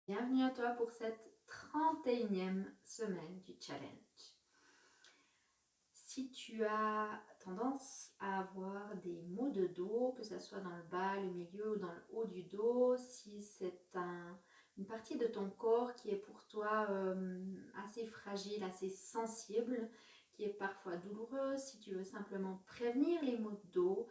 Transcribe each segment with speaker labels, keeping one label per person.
Speaker 1: Bienvenue à toi pour cette 31e semaine du challenge. Si tu as tendance à avoir des maux de dos, que ce soit dans le bas, le milieu ou dans le haut du dos, si c'est une partie de ton corps qui est pour toi assez fragile, assez sensible, qui est parfois douloureuse, si tu veux simplement prévenir les maux de dos,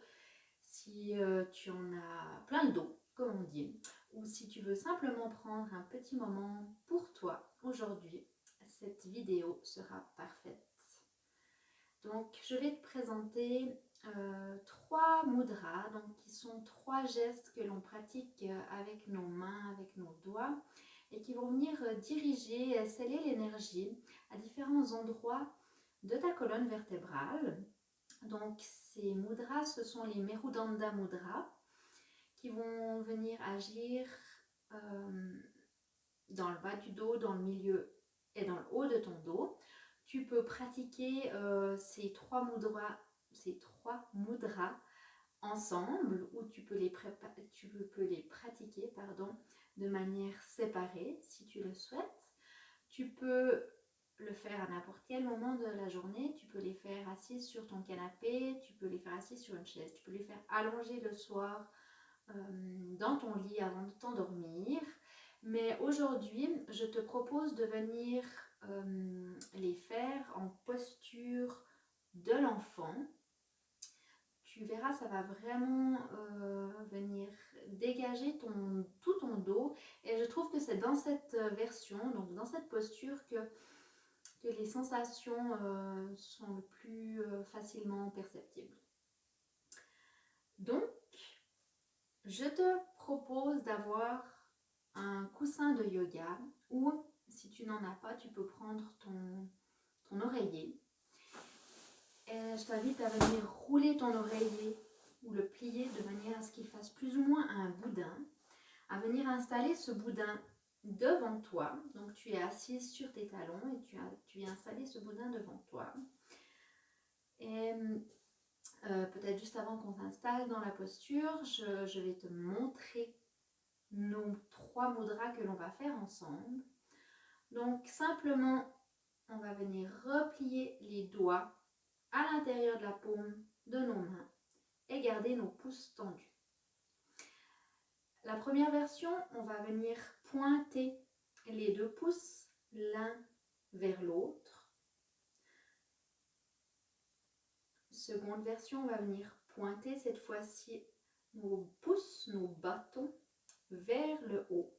Speaker 1: si tu en as plein le dos, comme on dit, ou si tu veux simplement prendre un petit moment pour toi aujourd'hui, cette vidéo sera parfaite. Donc, je vais te présenter 3 mudras, donc qui sont 3 gestes que l'on pratique avec nos mains, avec nos doigts, et qui vont venir diriger, sceller l'énergie à différents endroits de ta colonne vertébrale. Donc, ces mudras, ce sont les Merudanda Mudras, qui vont venir agir dans le bas du dos, dans le milieu et dans le haut de ton dos. Tu peux pratiquer ces trois mudras ensemble, ou tu peux les pratiquer de manière séparée si tu le souhaites. Tu peux le faire à n'importe quel moment de la journée. Tu peux les faire assis sur ton canapé, tu peux les faire assis sur une chaise, tu peux les faire allongés le soir dans ton lit avant de t'endormir. Mais aujourd'hui, je te propose de venir les faire en posture de l'enfant. Tu verras, ça va vraiment venir dégager tout ton dos. Et je trouve que c'est dans cette version, donc dans cette posture, que les sensations sont le plus facilement perceptibles. Donc, je te propose d'avoir un coussin de yoga, ou si tu n'en as pas, tu peux prendre ton oreiller. Et je t'invite à venir rouler ton oreiller ou le plier de manière à ce qu'il fasse plus ou moins un boudin, à venir installer ce boudin devant toi. Donc tu es assise sur tes talons et tu viens installer ce boudin devant toi. Et peut-être juste avant qu'on s'installe dans la posture, je vais te montrer nos 3 mudras que l'on va faire ensemble. Donc simplement, on va venir replier les doigts à l'intérieur de la paume de nos mains et garder nos pouces tendus. La première version, on va venir pointer les 2 pouces l'un vers l'autre. Seconde version, on va venir pointer cette fois-ci nos pouces, nos bâtons vers le haut.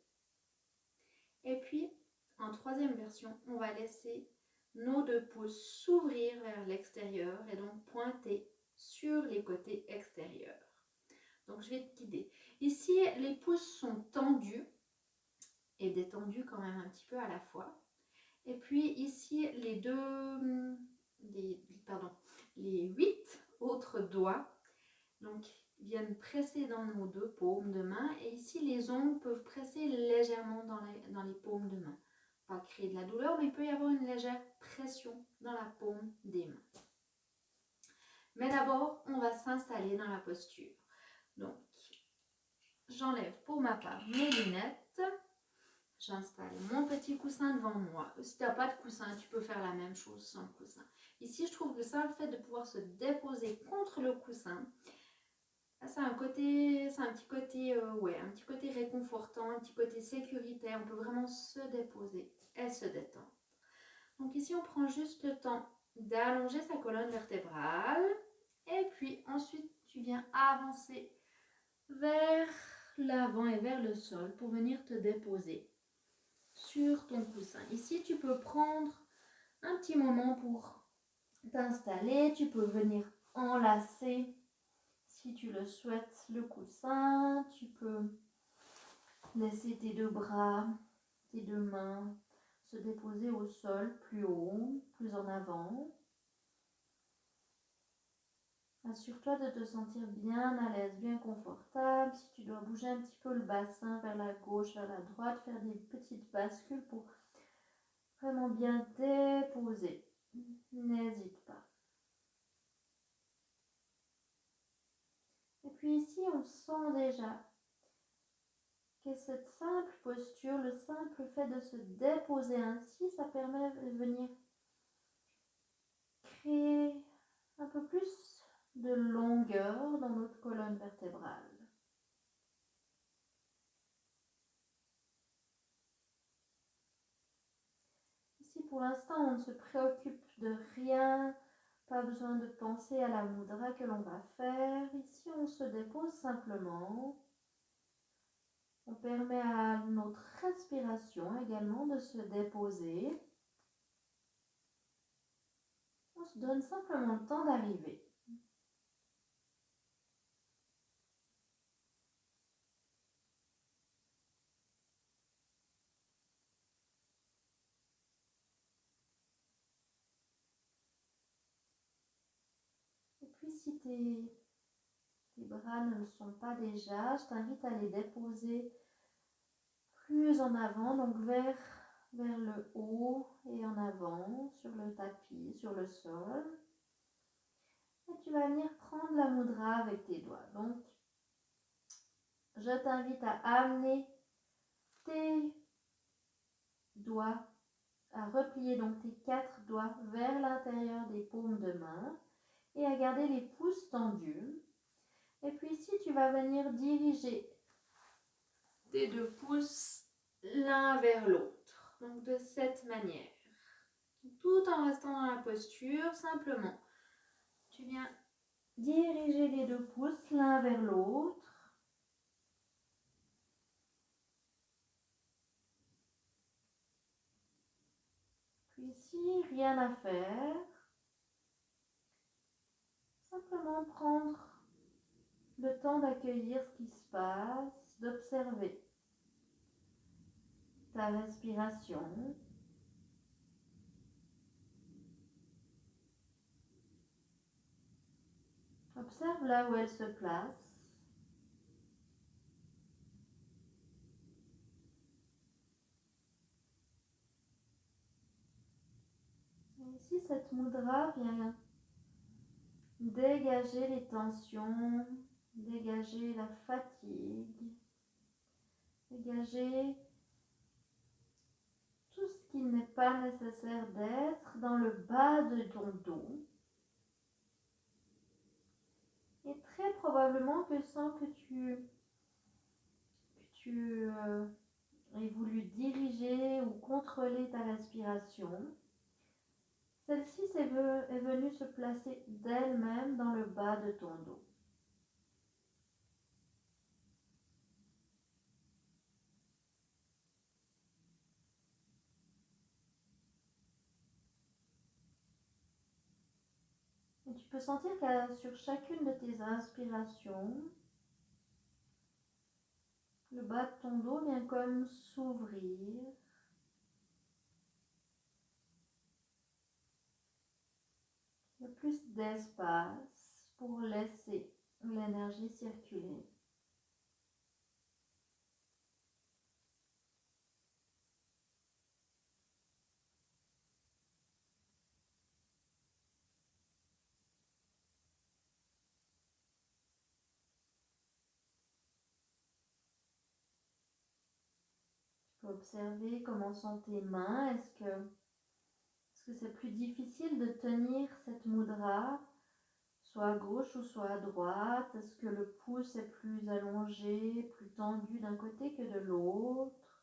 Speaker 1: Et puis, en troisième version, on va laisser nos 2 pouces s'ouvrir vers l'extérieur et donc pointer sur les côtés extérieurs. Donc, je vais te guider. Ici, les pouces sont tendus et détendus quand même un petit peu à la fois. Et puis ici, les 8 autres doigts donc, viennent presser dans nos 2 paumes de main. Et ici, les ongles peuvent presser légèrement dans les paumes de main. Pas créer de la douleur, mais il peut y avoir une légère pression dans la paume des mains. Mais d'abord, on va s'installer dans la posture. Donc, j'enlève pour ma part mes lunettes. J'installe mon petit coussin devant moi. Si tu n'as pas de coussin, tu peux faire la même chose sans coussin. Ici, je trouve que le simple fait de pouvoir se déposer contre le coussin, ça a un petit côté réconfortant, un petit côté sécuritaire. On peut vraiment se déposer et se détendre. Donc ici, on prend juste le temps d'allonger sa colonne vertébrale. Et puis ensuite, tu viens avancer vers l'avant et vers le sol pour venir te déposer sur ton coussin. Ici, tu peux prendre un petit moment pour t'installer. Tu peux venir enlacer, si tu le souhaites, le coussin. Tu peux laisser tes 2 bras, tes 2 mains se déposer au sol, plus haut, plus en avant. Assure-toi de te sentir bien à l'aise, bien confortable. Si tu dois bouger un petit peu le bassin vers la gauche, vers la droite, faire des petites bascules pour vraiment bien déposer. N'hésite pas. Et puis ici, on sent déjà que cette simple posture, le simple fait de se déposer ainsi, ça permet de venir créer un peu plus de longueur dans notre colonne vertébrale. Ici, pour l'instant, on ne se préoccupe de rien, pas besoin de penser à la mudra que l'on va faire. Ici, on se dépose simplement. On permet à notre respiration également de se déposer. On se donne simplement le temps d'arriver. Et puis si tes bras ne le sont pas déjà, je t'invite à les déposer plus en avant, donc vers le haut et en avant, sur le tapis, sur le sol. Et tu vas venir prendre la mudra avec tes doigts. Donc, je t'invite à amener tes doigts, à replier donc tes 4 doigts vers l'intérieur des paumes de main et à garder les pouces tendus. Et puis ici, tu vas venir diriger tes 2 pouces l'un vers l'autre. Donc de cette manière. Tout en restant dans la posture, simplement. Tu viens diriger les 2 pouces l'un vers l'autre. Puis ici, rien à faire. Simplement prendre le temps d'accueillir ce qui se passe, d'observer ta respiration. Observe là où elle se place. Et ici, cette mudra vient dégager les tensions, dégager la fatigue, dégager tout ce qui n'est pas nécessaire d'être dans le bas de ton dos. Et très probablement que sans que tu aies voulu diriger ou contrôler ta respiration, celle-ci est venue se placer d'elle-même dans le bas de ton dos. Et tu peux sentir que sur chacune de tes inspirations, le bas de ton dos vient comme s'ouvrir. Il y a plus d'espace pour laisser l'énergie circuler. Tu peux observer comment sont tes mains. Est-ce que c'est plus difficile de tenir cette mudra, soit à gauche ou soit à droite? Est-ce que le pouce est plus allongé, plus tendu d'un côté que de l'autre?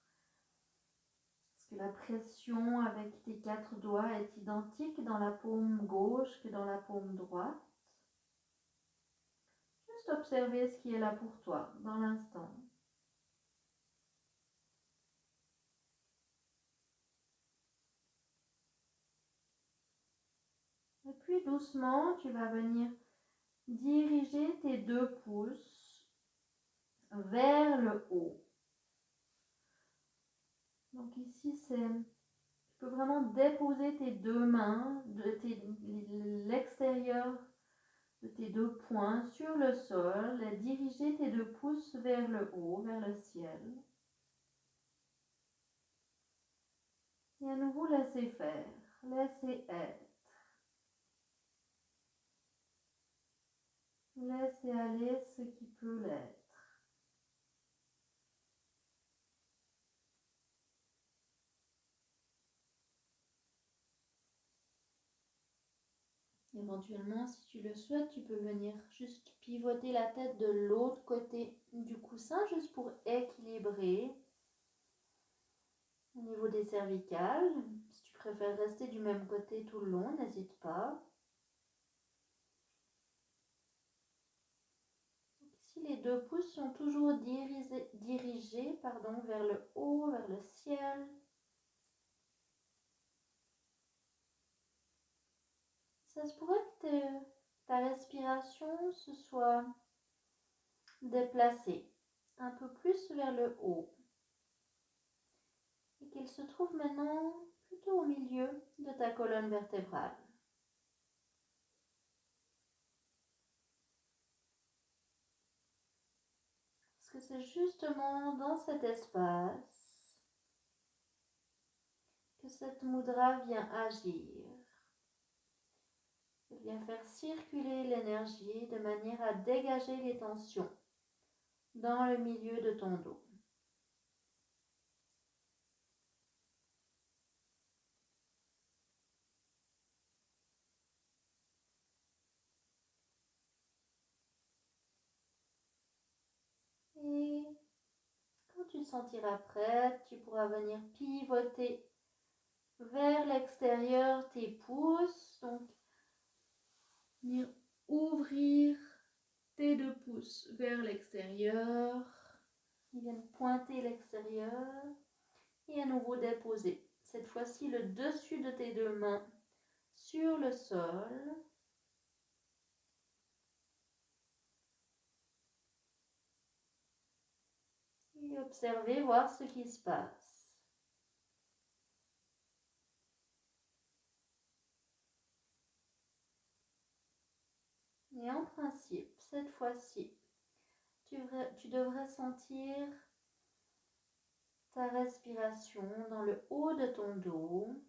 Speaker 1: Est-ce que la pression avec tes 4 doigts est identique dans la paume gauche que dans la paume droite? Juste observer ce qui est là pour toi dans l'instant. Et puis doucement, tu vas venir diriger tes 2 pouces vers le haut. Donc ici, tu peux vraiment déposer tes 2 mains, l'extérieur de tes 2 poings sur le sol et diriger tes 2 pouces vers le haut, vers le ciel. Et à nouveau, laissez faire, laissez être. Laissez aller ce qui peut l'être. Éventuellement, si tu le souhaites, tu peux venir juste pivoter la tête de l'autre côté du coussin, juste pour équilibrer au niveau des cervicales. Si tu préfères rester du même côté tout le long, n'hésite pas. Ici, les 2 pouces sont toujours dirigés vers le haut, vers le ciel. Ça se pourrait que ta respiration se soit déplacée un peu plus vers le haut et qu'elle se trouve maintenant plutôt au milieu de ta colonne vertébrale. Parce que c'est justement dans cet espace que cette mudra vient agir. Elle vient faire circuler l'énergie de manière à dégager les tensions dans le milieu de ton dos. Et quand tu te sentiras prête, tu pourras venir pivoter vers l'extérieur tes pouces. Donc, venir ouvrir tes 2 pouces vers l'extérieur. Ils viennent pointer l'extérieur. Et à nouveau déposer. Cette fois-ci, le dessus de tes 2 mains sur le sol. Et observer, voir ce qui se passe. Et en principe, cette fois-ci, tu devrais sentir ta respiration dans le haut de ton dos.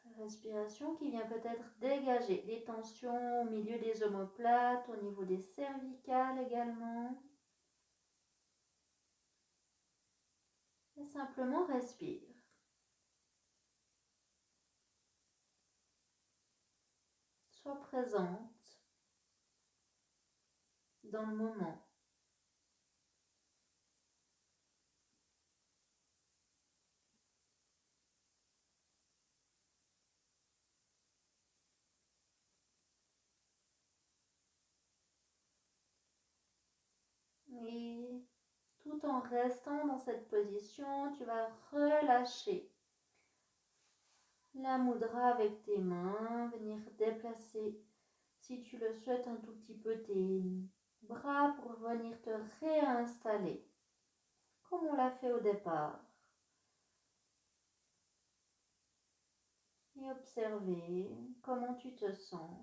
Speaker 1: Ta respiration qui vient peut-être dégager les tensions au milieu des omoplates, au niveau des cervicales également. Et simplement respire. Sois présente dans le moment. Et tout en restant dans cette position, tu vas relâcher la mudra avec tes mains, venir déplacer, si tu le souhaites, un tout petit peu tes bras pour venir te réinstaller, comme on l'a fait au départ. Et observer comment tu te sens.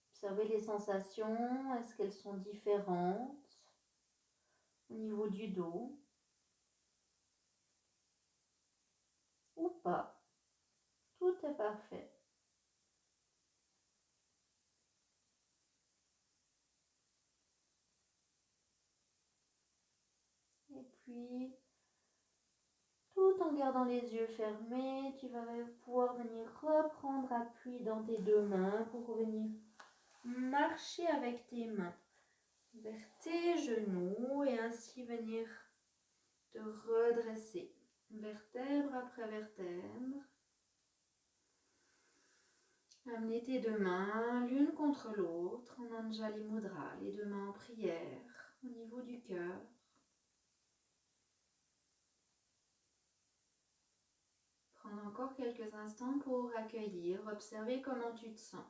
Speaker 1: Observer les sensations, est-ce qu'elles sont différentes au niveau du dos ou pas? Tout est parfait. Et puis, tout en gardant les yeux fermés, tu vas pouvoir venir reprendre appui dans tes 2 mains pour venir marcher avec tes mains vers tes genoux et ainsi venir te redresser vertèbre après vertèbre. Amener tes 2 mains l'une contre l'autre en Anjali Mudra, les 2 mains en prière au niveau du cœur. Prendre encore quelques instants pour accueillir, observer comment tu te sens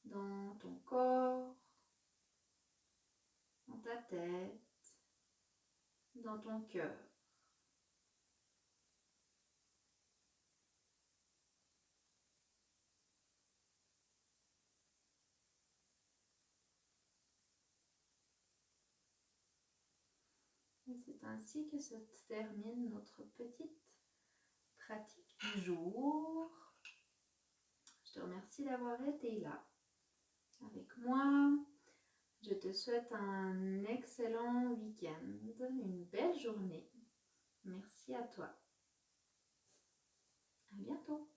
Speaker 1: dans ton corps, dans ta tête, dans ton cœur. Et c'est ainsi que se termine notre petite pratique du jour. Je te remercie d'avoir été là avec moi. Je te te souhaite un excellent week-end, une belle journée. Merci à toi. À bientôt.